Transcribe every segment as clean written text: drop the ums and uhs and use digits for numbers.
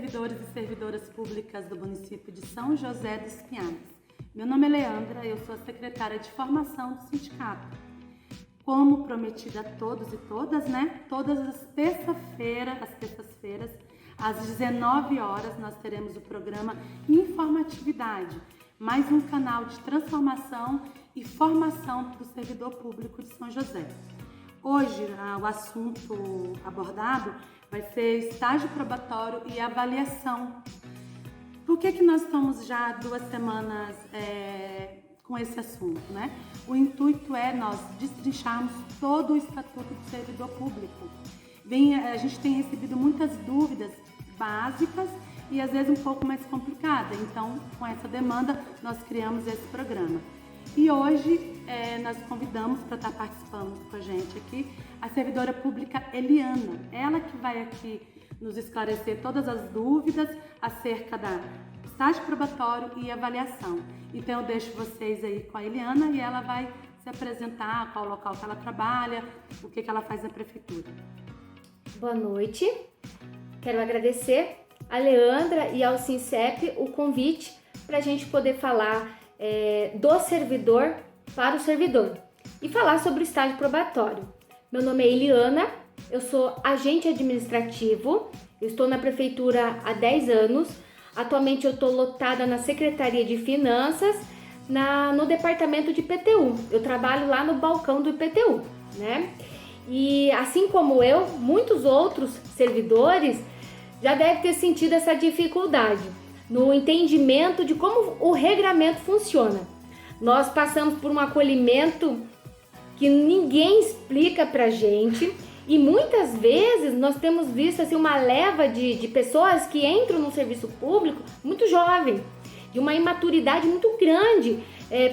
servidores e servidoras públicas do município de São José dos Pinhais. Meu nome é Leandra, eu sou a secretária de formação do sindicato. Como prometida a todos e todas, todas as terças-feiras, às 19 horas, nós teremos o programa Informatividade, mais um canal de transformação e formação do servidor público de São José. Hoje, o assunto abordado vai ser estágio probatório e avaliação. Por que nós estamos já há 2 semanas com esse assunto, O intuito é nós destrincharmos todo o Estatuto do Servidor Público. A gente tem recebido muitas dúvidas básicas e às vezes um pouco mais complicadas. Então, com essa demanda, nós criamos esse programa. E hoje nós convidamos para estar participando com a gente aqui a servidora pública Eliana. Ela que vai aqui nos esclarecer todas as dúvidas acerca da estágio probatório e avaliação. Então eu deixo vocês aí com a Eliana e ela vai se apresentar, qual local que ela trabalha, o que ela faz na prefeitura. Boa noite. Quero agradecer a Leandra e ao Sincep o convite para a gente poder falar do servidor para o servidor e falar sobre o estágio probatório. Meu nome é Eliana, eu sou agente administrativo, eu estou na prefeitura há 10 anos, atualmente eu estou lotada na Secretaria de Finanças, no departamento de IPTU, eu trabalho lá no balcão do IPTU, E assim como eu, muitos outros servidores já devem ter sentido essa dificuldade no entendimento de como o regramento funciona. Nós passamos por um acolhimento que ninguém explica pra gente e muitas vezes nós temos visto assim, uma leva de pessoas que entram no serviço público muito jovem, de uma imaturidade muito grande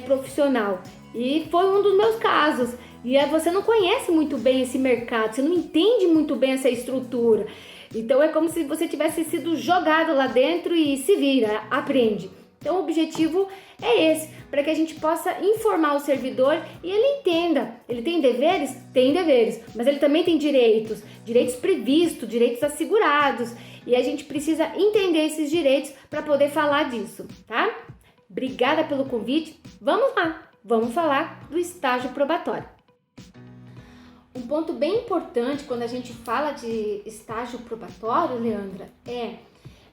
profissional. E foi um dos meus casos. E você não conhece muito bem esse mercado, você não entende muito bem essa estrutura. Então é como se você tivesse sido jogado lá dentro e se vira, aprende. Então o objetivo é esse, para que a gente possa informar o servidor e ele entenda. Ele tem deveres? Tem deveres, mas ele também tem direitos previstos, direitos assegurados. E a gente precisa entender esses direitos para poder falar disso, tá? Obrigada pelo convite. Vamos lá, vamos falar do estágio probatório. Um ponto bem importante quando a gente fala de estágio probatório, Leandra,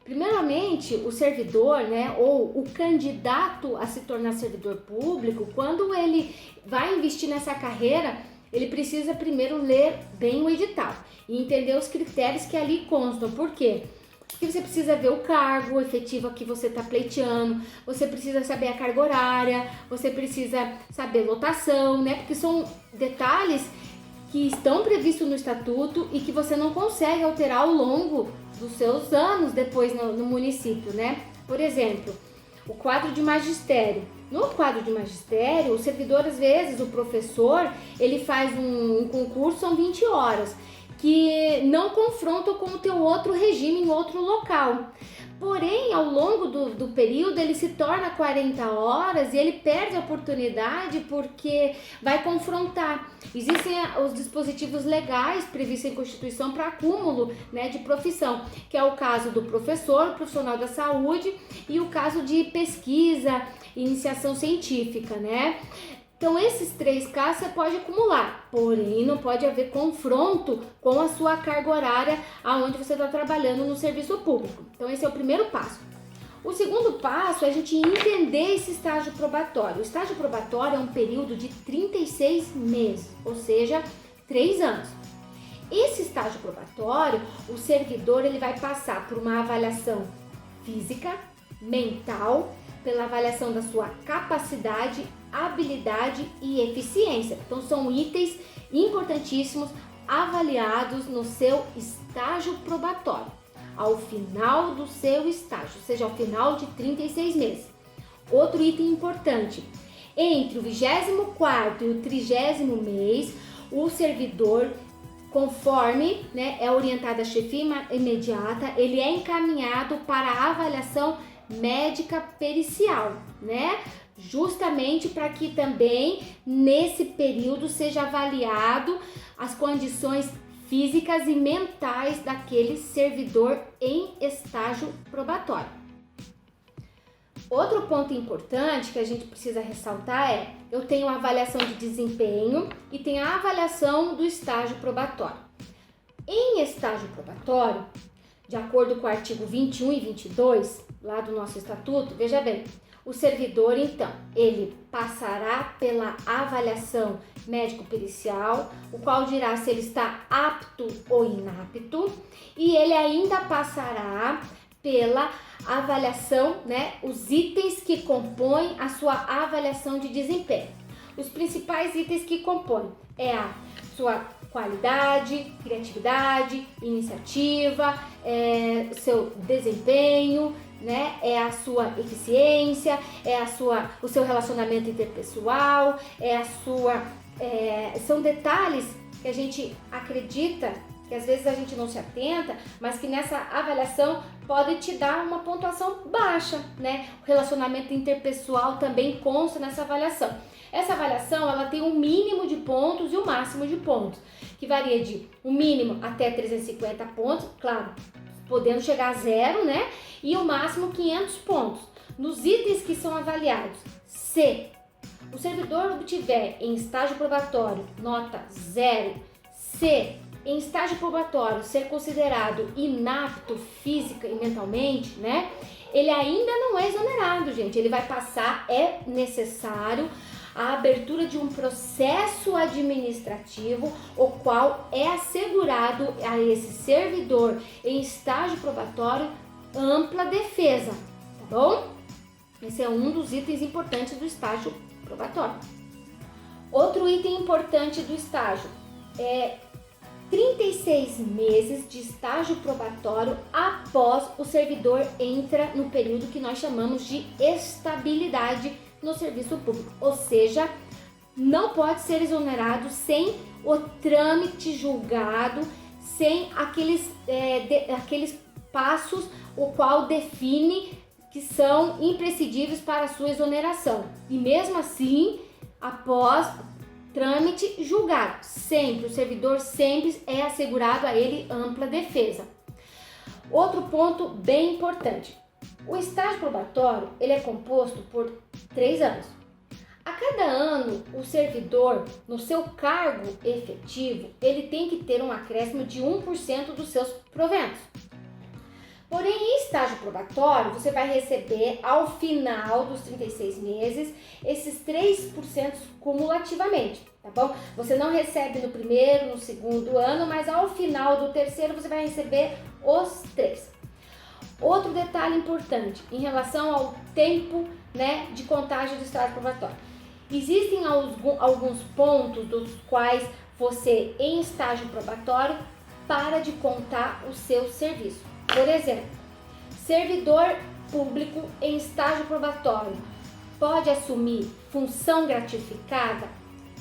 primeiramente, o servidor, ou o candidato a se tornar servidor público, quando ele vai investir nessa carreira, ele precisa primeiro ler bem o edital e entender os critérios que ali constam. Por quê? Porque você precisa ver o cargo efetivo que você está pleiteando, você precisa saber a carga horária, você precisa saber lotação, Porque são detalhes que estão previstos no estatuto e que você não consegue alterar ao longo dos seus anos depois no município, Por exemplo, o quadro de magistério. No quadro de magistério, o servidor, às vezes, o professor, ele faz um concurso, são 20 horas, que não confrontam com o teu outro regime em outro local. Porém, ao longo do período, ele se torna 40 horas e ele perde a oportunidade porque vai confrontar. Existem os dispositivos legais previstos em Constituição para acúmulo de profissão, que é o caso do professor, profissional da saúde e o caso de pesquisa e iniciação científica, Então, esses 3 casos você pode acumular, porém não pode haver confronto com a sua carga horária aonde você está trabalhando no serviço público. Então, esse é o primeiro passo. O segundo passo é a gente entender esse estágio probatório. O estágio probatório é um período de 36 meses, ou seja, 3 anos. Esse estágio probatório, o servidor ele vai passar por uma avaliação física, mental, pela avaliação da sua capacidade, habilidade e eficiência. Então são itens importantíssimos avaliados no seu estágio probatório, ao final do seu estágio, ou seja, ao final de 36 meses. Outro item importante, entre o 24º e o 30º mês, o servidor, conforme é orientado a chefia imediata, ele é encaminhado para a avaliação médica pericial, justamente para que também nesse período seja avaliado as condições físicas e mentais daquele servidor em estágio probatório. Outro ponto importante que a gente precisa ressaltar é: eu tenho a avaliação de desempenho e tenho a avaliação do estágio probatório. Em estágio probatório, de acordo com o artigo 21 e 22, lá do nosso estatuto, veja bem, o servidor, então, ele passará pela avaliação médico-pericial, o qual dirá se ele está apto ou inapto, e ele ainda passará pela avaliação, os itens que compõem a sua avaliação de desempenho. Os principais itens que compõem é a sua qualidade, criatividade, iniciativa, seu desempenho, é a sua eficiência, o seu relacionamento interpessoal, são detalhes que a gente acredita que às vezes a gente não se atenta, mas que nessa avaliação pode te dar uma pontuação baixa, O relacionamento interpessoal também consta nessa avaliação. Essa avaliação, ela tem um mínimo de pontos e um máximo de pontos, que varia de um mínimo até 350 pontos, claro, podendo chegar a zero, e o máximo 500 pontos. Nos itens que são avaliados, se o servidor obtiver em estágio probatório nota 0, se em estágio probatório ser considerado inapto física e mentalmente, ele ainda não é exonerado, gente. Ele vai passar, é necessário a abertura de um processo administrativo, o qual é assegurado a esse servidor em estágio probatório ampla defesa, tá bom? Esse é um dos itens importantes do estágio probatório. Outro item importante do estágio é 36 meses de estágio probatório após o servidor entra no período que nós chamamos de estabilidade no serviço público, ou seja, não pode ser exonerado sem o trâmite julgado, sem aqueles passos o qual define que são imprescindíveis para a sua exoneração. E mesmo assim, após trâmite julgado, sempre, o servidor sempre é assegurado a ele ampla defesa. Outro ponto bem importante: o estágio probatório, ele é composto por 3 anos. A cada ano, o servidor, no seu cargo efetivo, ele tem que ter um acréscimo de 1% dos seus proventos. Porém, em estágio probatório, você vai receber, ao final dos 36 meses, esses 3% cumulativamente, tá bom? Você não recebe no primeiro, no segundo ano, mas ao final do terceiro você vai receber os 3. Outro detalhe importante em relação ao tempo, de contagem do estágio probatório. Existem alguns pontos dos quais você, em estágio probatório, para de contar o seu serviço. Por exemplo, servidor público em estágio probatório pode assumir função gratificada?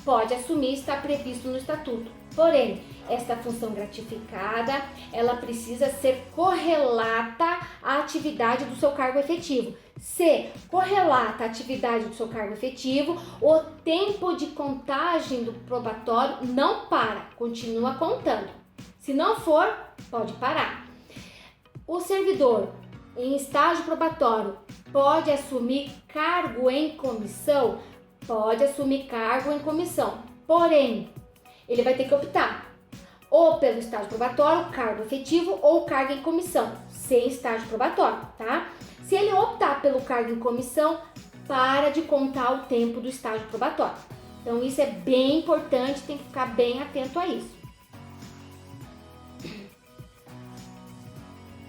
Pode assumir, está previsto no estatuto. Porém, esta função gratificada, ela precisa ser correlata à atividade do seu cargo efetivo. Se correlata à atividade do seu cargo efetivo, o tempo de contagem do probatório não para, continua contando. Se não for, pode parar. O servidor em estágio probatório pode assumir cargo em comissão? Pode assumir cargo em comissão. Porém, ele vai ter que optar ou pelo estágio probatório, cargo efetivo, ou cargo em comissão, sem estágio probatório, tá? Se ele optar pelo cargo em comissão, para de contar o tempo do estágio probatório. Então, isso é bem importante, tem que ficar bem atento a isso.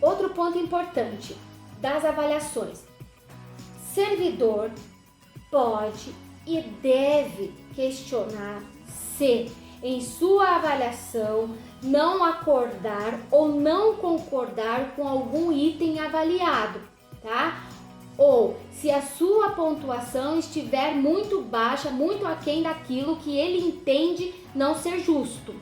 Outro ponto importante das avaliações: servidor pode e deve questionar se em sua avaliação não acordar ou não concordar com algum item avaliado, tá? Ou se a sua pontuação estiver muito baixa, muito aquém daquilo que ele entende não ser justo.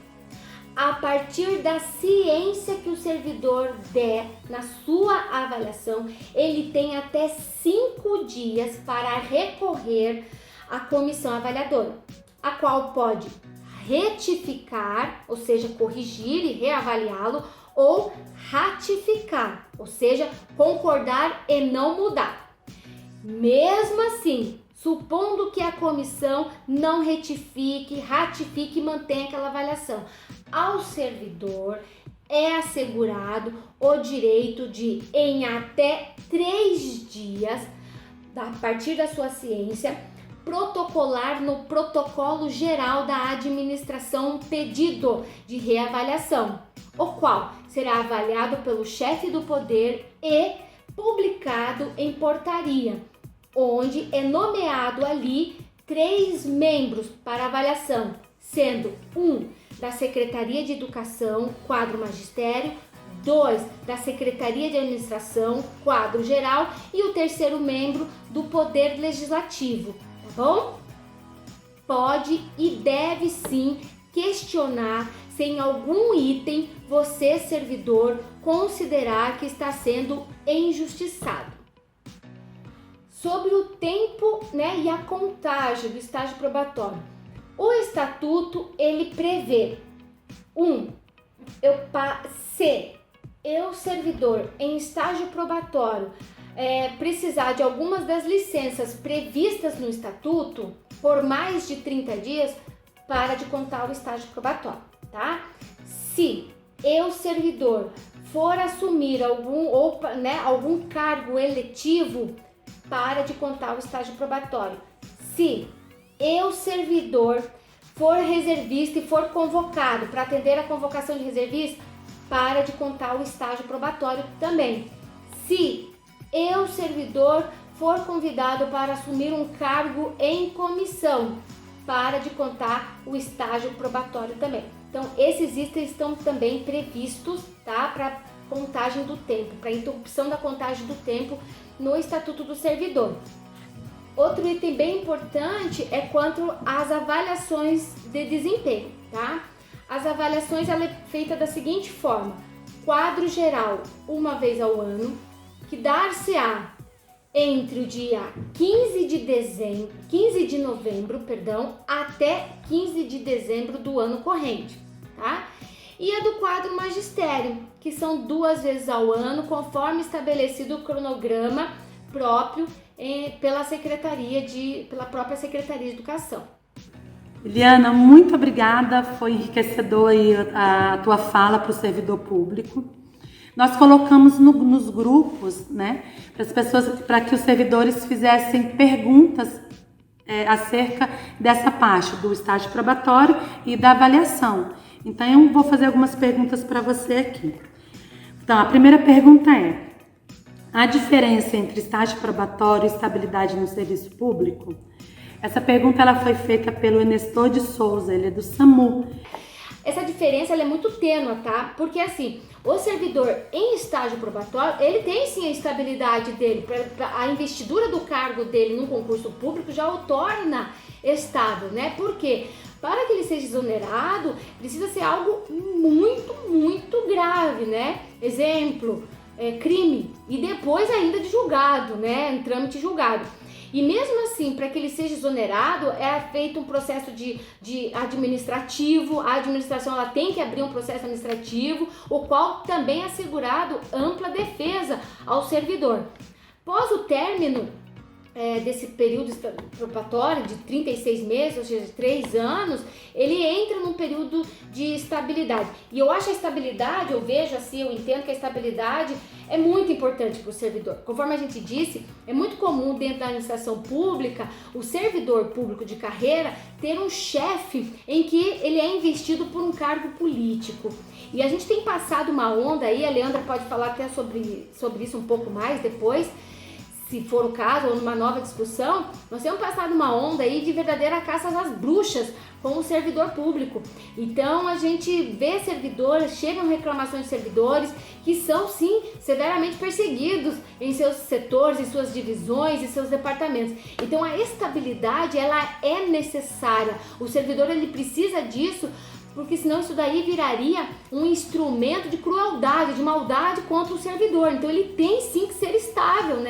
A partir da ciência que o servidor der na sua avaliação, ele tem até 5 dias para recorrer à comissão avaliadora, a qual pode retificar, ou seja, corrigir e reavaliá-lo, ou ratificar, ou seja, concordar e não mudar. Mesmo assim, supondo que a comissão não retifique, ratifique e mantenha aquela avaliação, ao servidor é assegurado o direito de, em até 3 dias, a partir da sua ciência, protocolar no protocolo geral da administração um pedido de reavaliação, o qual será avaliado pelo chefe do poder e publicado em portaria, onde é nomeado ali 3 membros para avaliação, sendo 1 da Secretaria de Educação, quadro magistério, 2 da Secretaria de Administração, quadro geral, e o 3º membro do Poder Legislativo, tá bom? Pode e deve sim questionar se em algum item você, servidor, considerar que está sendo injustiçado. Sobre o tempo, e a contagem do estágio probatório. O estatuto, ele prevê se eu, servidor, em estágio probatório, precisar de algumas das licenças previstas no estatuto, por mais de 30 dias, para de contar o estágio probatório, tá? Se eu, servidor, for assumir algum cargo eletivo, para de contar o estágio probatório. Se eu, servidor, for reservista e for convocado para atender a convocação de reservista, para de contar o estágio probatório também. Se eu, servidor, for convidado para assumir um cargo em comissão, para de contar o estágio probatório também. Então, esses itens estão também previstos, tá? Para contagem do tempo, para interrupção da contagem do tempo no Estatuto do Servidor. Outro item bem importante é quanto às avaliações de desempenho, tá? As avaliações, ela é feita da seguinte forma: quadro geral, uma vez ao ano, que dar-se-á entre o dia 15 de novembro, até 15 de dezembro do ano corrente, tá? E a do quadro magistério, que são 2 vezes ao ano, conforme estabelecido o cronograma próprio pela própria Secretaria de Educação. Eliana, muito obrigada, foi enriquecedor aí a tua fala para o servidor público. Nós colocamos nos grupos, para que os servidores fizessem perguntas acerca dessa parte do estágio probatório e da avaliação. Então, eu vou fazer algumas perguntas para você aqui. Então, a primeira pergunta é: a diferença entre estágio probatório e estabilidade no serviço público? Essa pergunta ela foi feita pelo Enestor de Souza, ele é do SAMU. Essa diferença ela é muito tênue, tá? Porque assim, o servidor em estágio probatório, ele tem sim a estabilidade dele, a investidura do cargo dele no concurso público já o torna estável, Por quê? Para que ele seja exonerado, precisa ser algo muito, muito grave, Exemplo, crime, e depois ainda de julgado, em trâmite julgado. E mesmo assim, para que ele seja exonerado, é feito um processo de administrativo, a administração ela tem que abrir um processo administrativo, o qual também é assegurado ampla defesa ao servidor. Após o término desse período probatório de 36 meses, ou seja, 3 anos, ele entra num período de estabilidade. E eu acho a estabilidade, eu entendo que a estabilidade é muito importante para o servidor. Conforme a gente disse, é muito comum dentro da administração pública, o servidor público de carreira ter um chefe em que ele é investido por um cargo político. E a gente tem passado uma onda aí, a Leandra pode falar até sobre isso um pouco mais depois, se for o caso, ou numa nova discussão. Nós temos passado uma onda aí de verdadeira caça às bruxas com o servidor público. Então a gente vê servidores, chegam reclamações de servidores que são sim severamente perseguidos em seus setores, em suas divisões, em seus departamentos. Então a estabilidade ela é necessária. O servidor ele precisa disso, porque senão isso daí viraria um instrumento de crueldade, de maldade contra o servidor. Então ele tem sim que ser estável,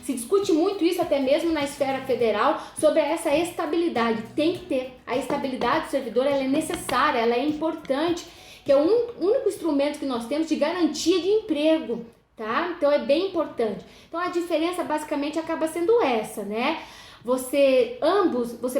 Se discute muito isso até mesmo na esfera federal, sobre essa estabilidade. Tem que ter. A estabilidade do servidor, ela é necessária, ela é importante, que é o único instrumento que nós temos de garantia de emprego, tá? Então é bem importante. Então a diferença basicamente acaba sendo essa, né? Você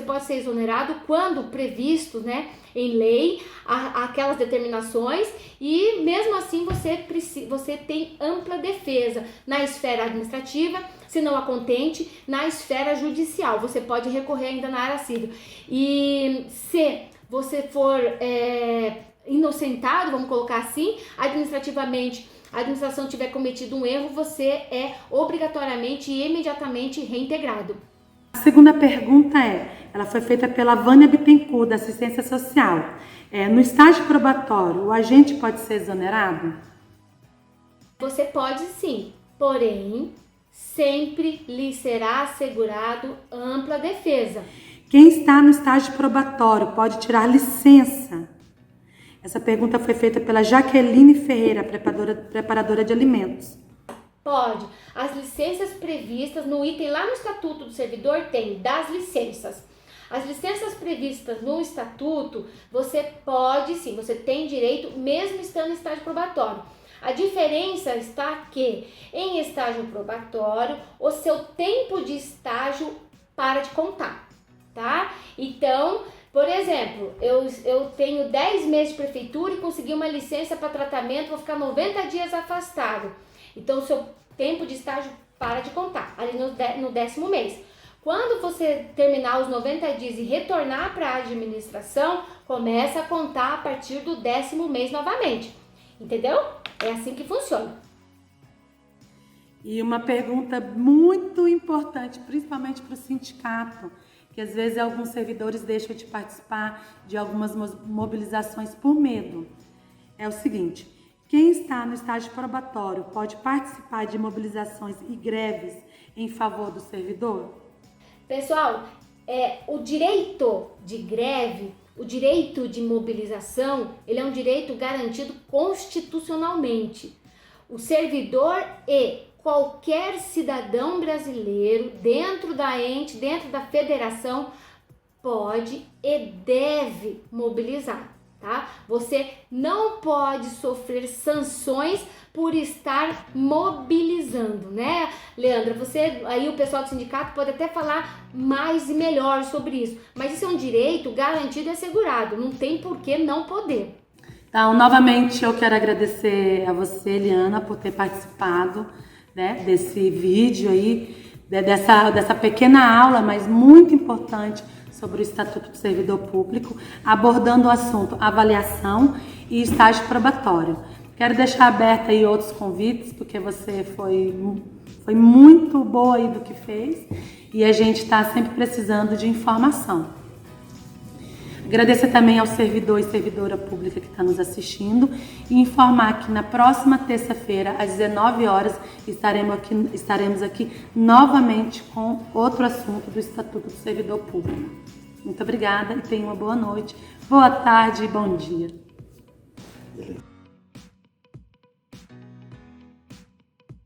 pode ser exonerado quando previsto, né, em lei, aquelas determinações, e mesmo assim você tem ampla defesa na esfera administrativa, se não a contente, na esfera judicial. Você pode recorrer ainda na área civil. E se você for inocentado, vamos colocar assim, administrativamente, a administração tiver cometido um erro, você é obrigatoriamente e imediatamente reintegrado. A segunda pergunta ela foi feita pela Vânia Bittencourt, da Assistência Social. No estágio probatório, o agente pode ser exonerado? Você pode sim, porém, sempre lhe será assegurado ampla defesa. Quem está no estágio probatório pode tirar licença? Essa pergunta foi feita pela Jaqueline Ferreira, preparadora de alimentos. Pode. As licenças previstas no item lá no Estatuto do Servidor tem das licenças. As licenças previstas no Estatuto, você pode sim, você tem direito mesmo estando em estágio probatório. A diferença está que em estágio probatório, o seu tempo de estágio para de contar, tá? Então, por exemplo, eu tenho 10 meses de prefeitura e consegui uma licença para tratamento, vou ficar 90 dias afastado. Então, o seu tempo de estágio para de contar, ali no 10º mês. Quando você terminar os 90 dias e retornar para a administração, começa a contar a partir do 10º mês novamente. Entendeu? É assim que funciona. E uma pergunta muito importante, principalmente para o sindicato, que às vezes alguns servidores deixam de participar de algumas mobilizações por medo. É o seguinte: quem está no estágio probatório pode participar de mobilizações e greves em favor do servidor? Pessoal, o direito de greve, o direito de mobilização, ele é um direito garantido constitucionalmente. O servidor e qualquer cidadão brasileiro dentro da federação pode e deve mobilizar. Tá? Você não pode sofrer sanções por estar mobilizando, né, Leandra? Aí o pessoal do sindicato pode até falar mais e melhor sobre isso, mas isso é um direito garantido e assegurado, não tem por que não poder. Então, novamente, eu quero agradecer a você, Eliana, por ter participado, né, desse vídeo aí, dessa pequena aula, mas muito importante, sobre o Estatuto do Servidor Público, abordando o assunto avaliação e estágio probatório. Quero deixar aberto aí outros convites, porque você foi muito boa aí do que fez e a gente está sempre precisando de informação. Agradecer também ao servidor e servidora pública que está nos assistindo e informar que na próxima terça-feira, às 19 horas, estaremos aqui novamente com outro assunto do Estatuto do Servidor Público. Muito obrigada e tenha uma boa noite, boa tarde e bom dia.